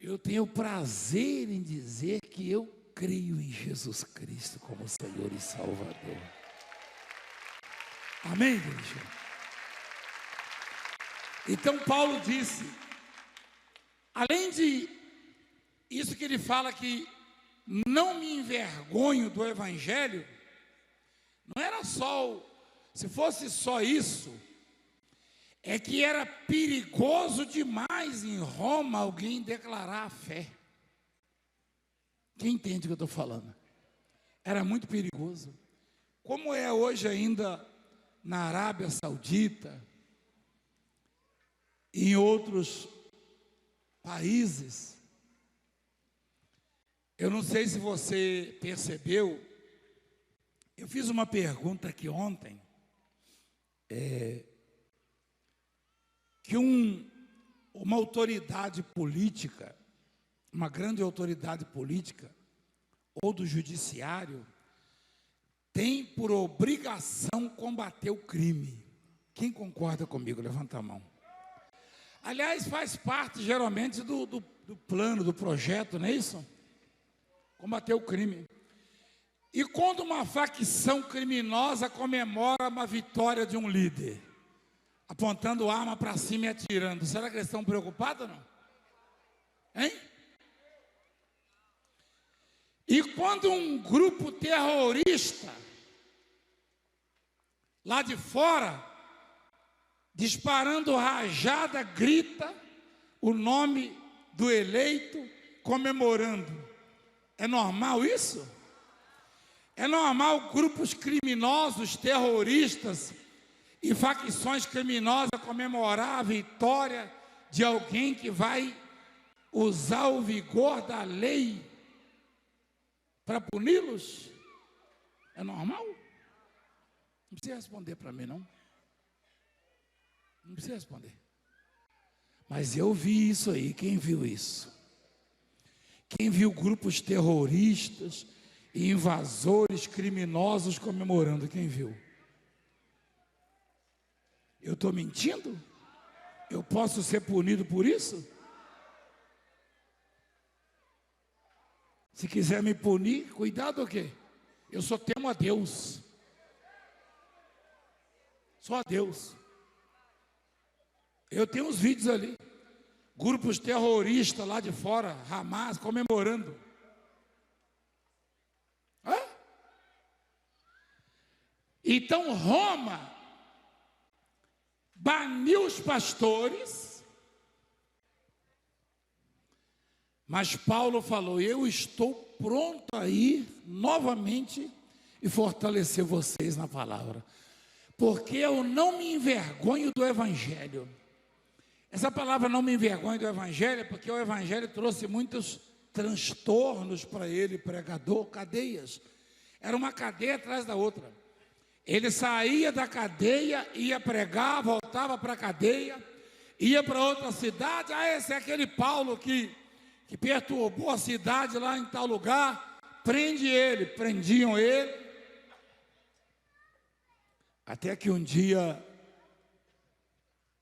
Eu tenho prazer em dizer que eu creio em Jesus Cristo como Senhor e Salvador. Amém, igreja? Então Paulo disse, além de isso que ele fala que não me envergonho do Evangelho, não era só, se fosse só isso, é que era perigoso demais em Roma alguém declarar a fé. Quem entende o que eu estou falando? Era muito perigoso. Como é hoje ainda na Arábia Saudita e em outros países. Eu não sei se você percebeu, eu fiz uma pergunta aqui ontem, que uma autoridade política, uma grande autoridade política, ou do judiciário, tem por obrigação combater o crime. Quem concorda comigo? Levanta a mão. Aliás, faz parte geralmente do plano, do projeto, não é isso? Combater o crime. E quando uma facção criminosa comemora uma vitória de um líder, apontando arma para cima e atirando, será que eles estão preocupados ou não? Hein? E quando um grupo terrorista, lá de fora, disparando rajada, grita o nome do eleito, comemorando, é normal isso? É normal grupos criminosos, terroristas e facções criminosas comemorar a vitória de alguém que vai usar o vigor da lei para puni-los? É normal? Não precisa responder para mim, não. Não precisa responder. Mas eu vi isso aí. Quem viu isso? Quem viu grupos terroristas e invasores criminosos comemorando? Quem viu? Eu estou mentindo? Eu posso ser punido por isso? Se quiser me punir, cuidado o quê? Eu só temo a Deus. Só a Deus. Eu tenho uns vídeos ali. Grupos terroristas lá de fora, Hamas, comemorando. Hã? Então Roma baniu os pastores, mas Paulo falou, eu estou pronto a ir novamente e fortalecer vocês na palavra, porque eu não me envergonho do Evangelho. Essa palavra não me envergonho do Evangelho, é porque o Evangelho trouxe muitos transtornos para ele, pregador, cadeias. Era uma cadeia atrás da outra. Ele saía da cadeia, ia pregar, voltava para a cadeia, ia para outra cidade. Esse é aquele Paulo que perturbou a cidade lá em tal lugar. Prende ele, prendiam ele. Até que um dia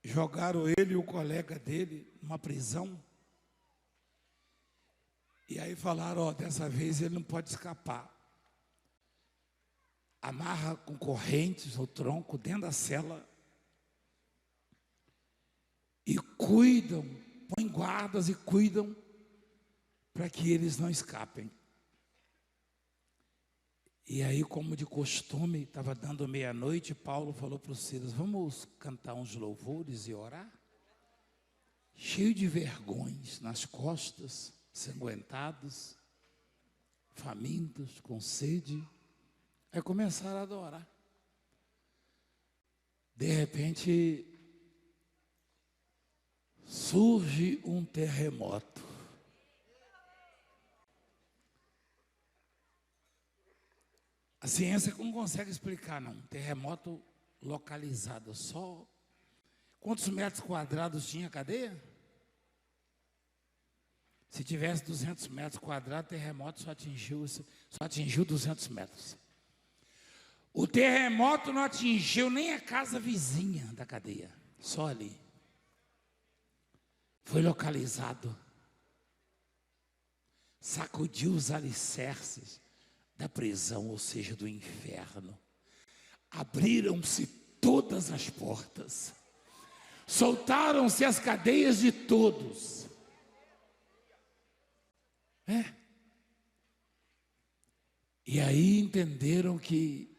jogaram ele e o colega dele numa prisão. E aí falaram, dessa vez ele não pode escapar. Amarra com correntes o tronco dentro da cela e cuidam, põem guardas e cuidam para que eles não escapem. E aí, como de costume, estava dando meia-noite, Paulo falou para os Silas, vamos cantar uns louvores e orar? Cheio de vergões nas costas, ensanguentados, famintos, com sede. Aí começaram a adorar. De repente, surge um terremoto. A ciência não consegue explicar, não. Terremoto localizado, só. Quantos metros quadrados tinha a cadeia? Se tivesse 200 metros quadrados, terremoto só atingiu 200 metros. O terremoto não atingiu nem a casa vizinha da cadeia, só ali. Foi localizado. sacudiu os alicerces da prisão, ou seja, do inferno. Abriram-se todas as portas, soltaram-se as cadeias de todos. E aí entenderam que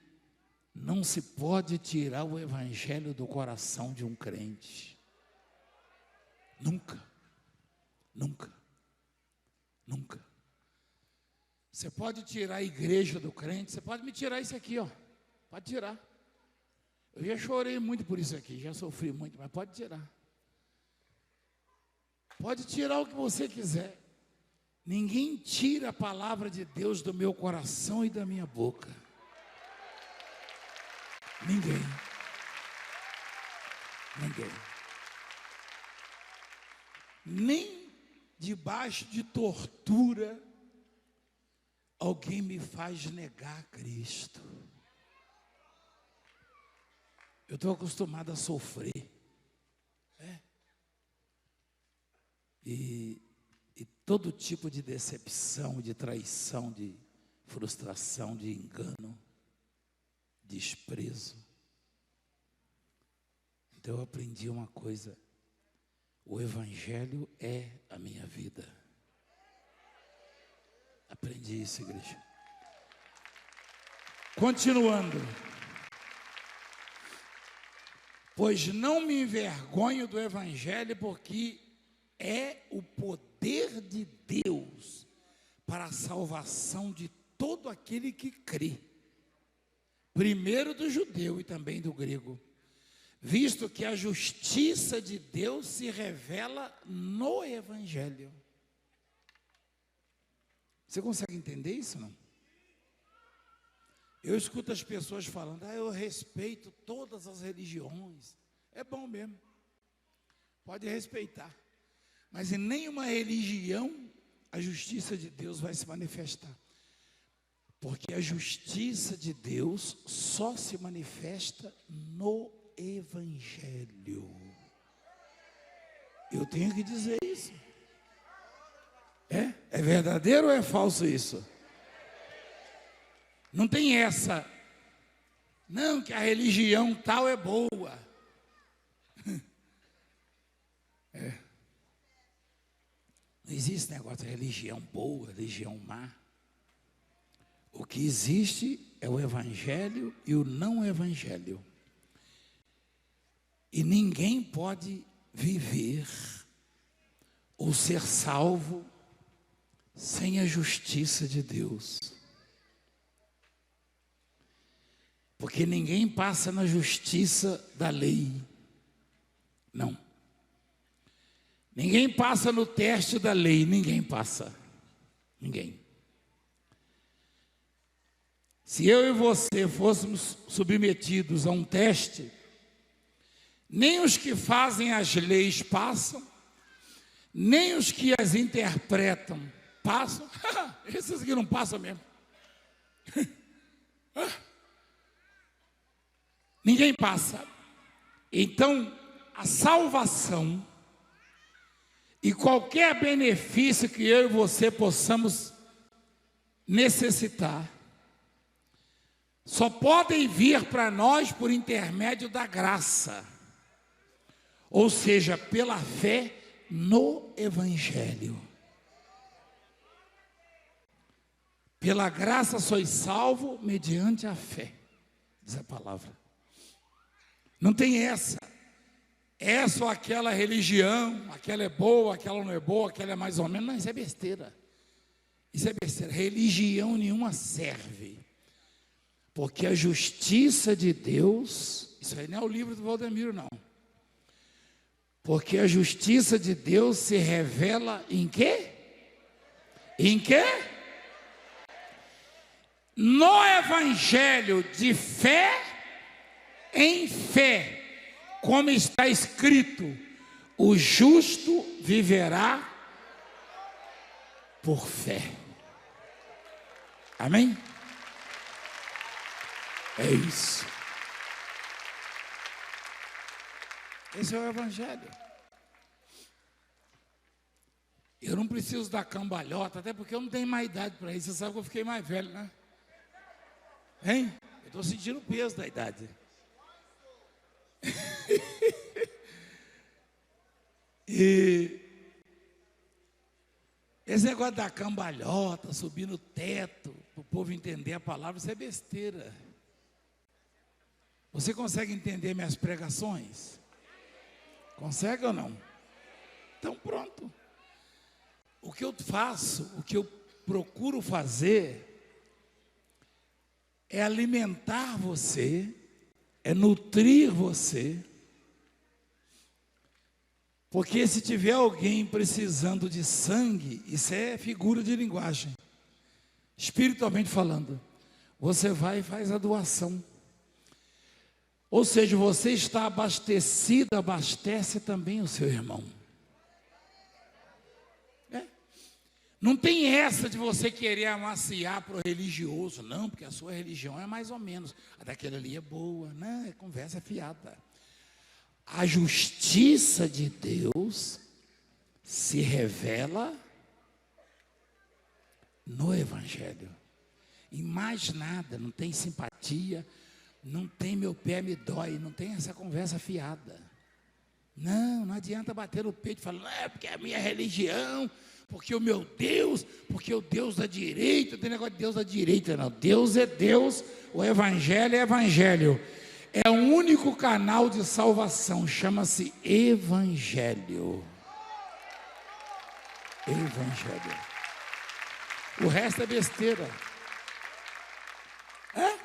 não se pode tirar o evangelho do coração de um crente. Nunca, nunca, nunca. Você pode tirar a igreja do crente, você pode me tirar isso aqui, ó. Pode tirar. Eu já chorei muito por isso aqui, já sofri muito, mas pode tirar. Pode tirar o que você quiser. Ninguém tira a palavra de Deus do meu coração e da minha boca. Ninguém. Ninguém. Nem debaixo de tortura alguém me faz negar Cristo. Eu estou acostumado a sofrer. E todo tipo de decepção, de traição, de frustração, de engano, desprezo. Então eu aprendi uma coisa: o evangelho é a minha vida. Aprendi isso, igreja. Continuando. Pois não me envergonho do evangelho, porque é o poder de Deus para a salvação de todo aquele que crê, primeiro do judeu e também do grego, visto que a justiça de Deus se revela no evangelho. Você consegue entender isso, não? Eu escuto as pessoas falando: eu respeito todas as religiões. É bom mesmo, pode respeitar. Mas em nenhuma religião a justiça de Deus vai se manifestar. Porque a justiça de Deus só se manifesta no evangelho. Eu tenho que dizer isso. É verdadeiro ou é falso isso? Não tem essa. Não, que a religião tal é boa. Não existe negócio de religião boa, religião má. O que existe é o evangelho e o não evangelho. E ninguém pode viver ou ser salvo sem a justiça de Deus. Porque ninguém passa na justiça da lei. Não. Ninguém passa no teste da lei, ninguém passa. Ninguém. Se eu e você fôssemos submetidos a um teste, nem os que fazem as leis passam, nem os que as interpretam passam. Esses aqui não passam mesmo. Ninguém passa. Então, a salvação e qualquer benefício que eu e você possamos necessitar, só podem vir para nós por intermédio da graça, ou seja, pela fé no evangelho. Pela graça sois salvo mediante a fé, diz a palavra. Não tem essa ou aquela religião, aquela é boa, aquela não é boa, aquela é mais ou menos. Não, isso é besteira. Isso é besteira. Religião nenhuma serve. Porque a justiça de Deus, isso aí não é o livro do Valdemiro, não. Porque a justiça de Deus se revela em quê? Em quê? No evangelho, de fé em fé. Como está escrito: o justo viverá por fé. Amém? É isso. Esse é o evangelho. Eu não preciso dar cambalhota, até porque eu não tenho mais idade para isso. Você sabe que eu fiquei mais velho, né? Hein? Eu estou sentindo o peso da idade. E esse negócio da cambalhota, subir no teto, para o povo entender a palavra, isso é besteira. Você consegue entender minhas pregações? Consegue ou não? Então pronto. O que eu faço, o que eu procuro fazer, é alimentar você, é nutrir você, porque se tiver alguém precisando de sangue, isso é figura de linguagem, espiritualmente falando, você vai e faz a doação. Ou seja, você está abastecido, abastece também o seu irmão. Não tem essa de você querer amaciar para o religioso, não, porque a sua religião é mais ou menos, a daquela ali é boa, não, é conversa fiada. A justiça de Deus se revela no Evangelho. E mais nada, não tem simpatia, não tem meu pé me dói, não tem essa conversa fiada. Não adianta bater no peito e falar, não, é porque é a minha religião, porque o meu Deus, porque o Deus da direita, não tem negócio de Deus da direita, não. Deus é Deus, o Evangelho é Evangelho. É o único canal de salvação, chama-se Evangelho. Evangelho. O resto é besteira. É?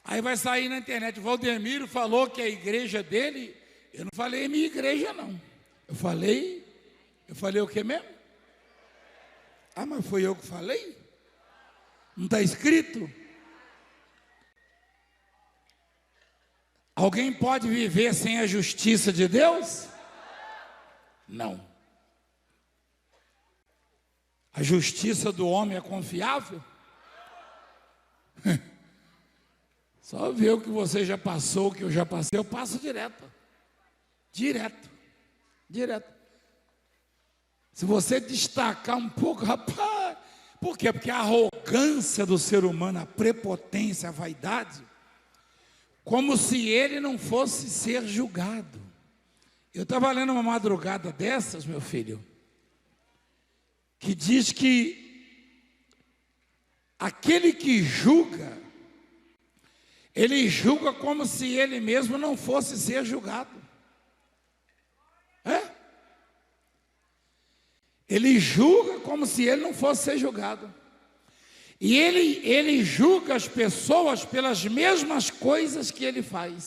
Aí vai sair na internet, o Valdemiro falou que a igreja dele, eu não falei minha igreja não. Eu falei o que mesmo? Ah, mas foi eu que falei? Não está escrito? Alguém pode viver sem a justiça de Deus? Não. A justiça do homem é confiável? Só ver o que você já passou, o que eu já passei, eu passo direto. Direto. Se você destacar um pouco, rapaz, por quê? Porque a arrogância do ser humano, a prepotência, a vaidade, como se ele não fosse ser julgado. Eu estava lendo uma madrugada dessas, meu filho, que diz que aquele que julga, ele julga como se ele mesmo não fosse ser julgado. Ele julga como se ele não fosse ser julgado. E ele julga as pessoas pelas mesmas coisas que ele faz.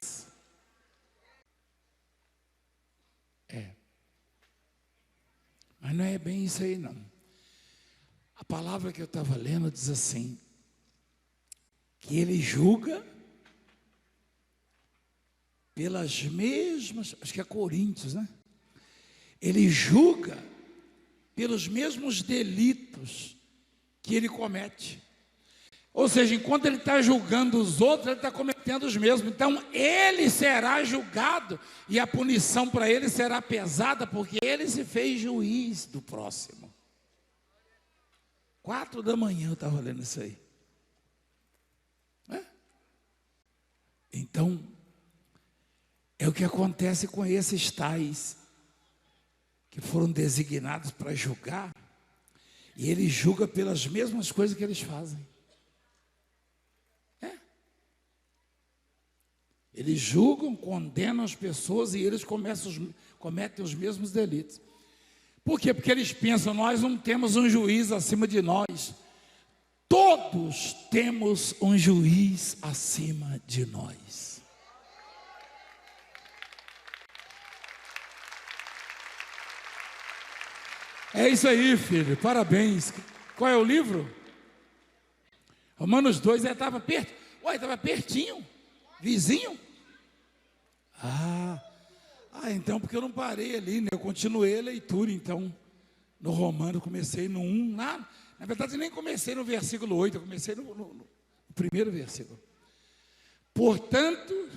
Mas não é bem isso aí não. A palavra que eu estava lendo diz assim, que ele julga pelas mesmas, acho que é Coríntios, né? Ele julga pelos mesmos delitos que ele comete. Ou seja, enquanto ele está julgando os outros, ele está cometendo os mesmos. Então, ele será julgado e a punição para ele será pesada, porque ele se fez juiz do próximo. 4 da manhã eu estava lendo isso aí. Então, é o que acontece com esses tais que foram designados para julgar, e ele julga pelas mesmas coisas que eles fazem. Eles julgam, condenam as pessoas e eles cometem os mesmos delitos. Por quê? Porque eles pensam, nós não temos um juiz acima de nós. Todos temos um juiz acima de nós. É isso aí, filho, parabéns. Qual é o livro? Romanos 2, estava perto. Ué, estava pertinho, vizinho. Então, porque eu não parei ali, né? Eu continuei a leitura, então, no Romano, comecei no 1, na verdade, nem comecei no versículo 8, eu comecei no primeiro versículo. Portanto,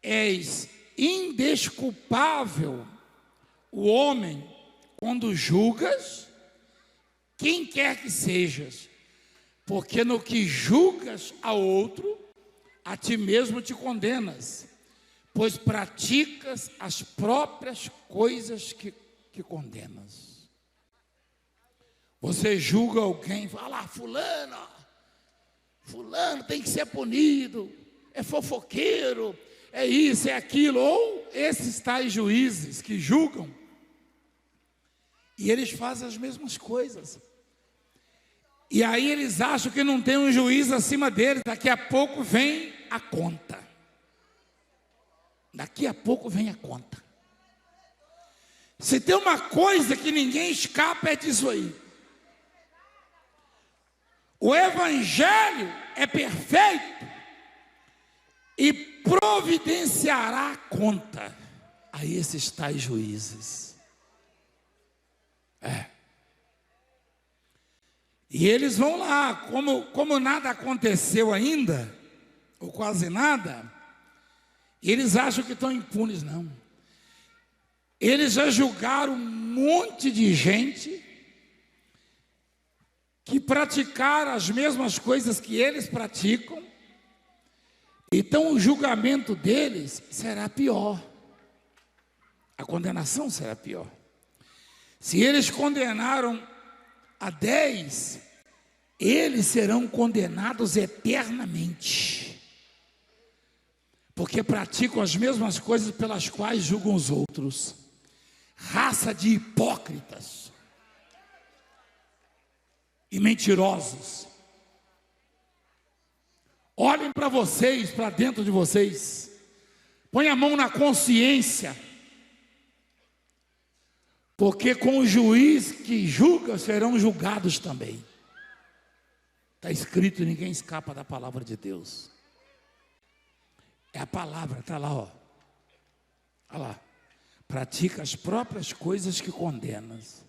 és indesculpável o homem quando julgas, quem quer que sejas, porque no que julgas ao outro, a ti mesmo te condenas, pois praticas as próprias coisas que condenas. Você julga alguém, fala, fulano tem que ser punido, é fofoqueiro, é isso, é aquilo, ou esses tais juízes que julgam, e eles fazem as mesmas coisas. E aí eles acham que não tem um juiz acima deles, daqui a pouco vem a conta. Daqui a pouco vem a conta. Se tem uma coisa que ninguém escapa é disso aí. O evangelho é perfeito e providenciará a conta a esses tais juízes. E eles vão lá, como nada aconteceu ainda, ou quase nada, eles acham que estão impunes, não. Eles já julgaram um monte de gente que praticaram as mesmas coisas que eles praticam, então o julgamento deles será pior, a condenação será pior. Se eles condenaram a 10, eles serão condenados eternamente, porque praticam as mesmas coisas pelas quais julgam os outros. Raça de hipócritas e mentirosos. Olhem para vocês, para dentro de vocês. Põe a mão na consciência. Porque com o juiz que julga, serão julgados também. Está escrito, ninguém escapa da palavra de Deus. É a palavra, está lá, ó. Olha lá. Pratica as próprias coisas que condenas.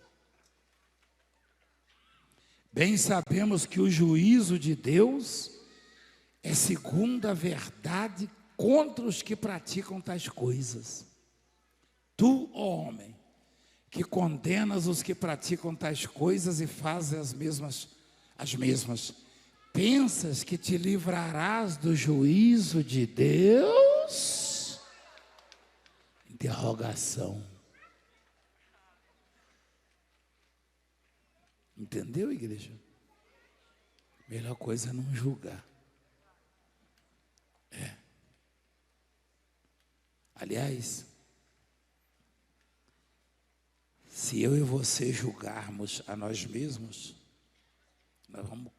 Bem sabemos que o juízo de Deus é segundo a verdade contra os que praticam tais coisas. Tu, ó homem, que condenas os que praticam tais coisas e fazem as mesmas, pensas que te livrarás do juízo de Deus? Interrogação. Entendeu, igreja? Melhor coisa é não julgar. Aliás, se eu e você julgarmos a nós mesmos, nós vamos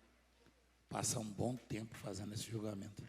passar um bom tempo fazendo esse julgamento.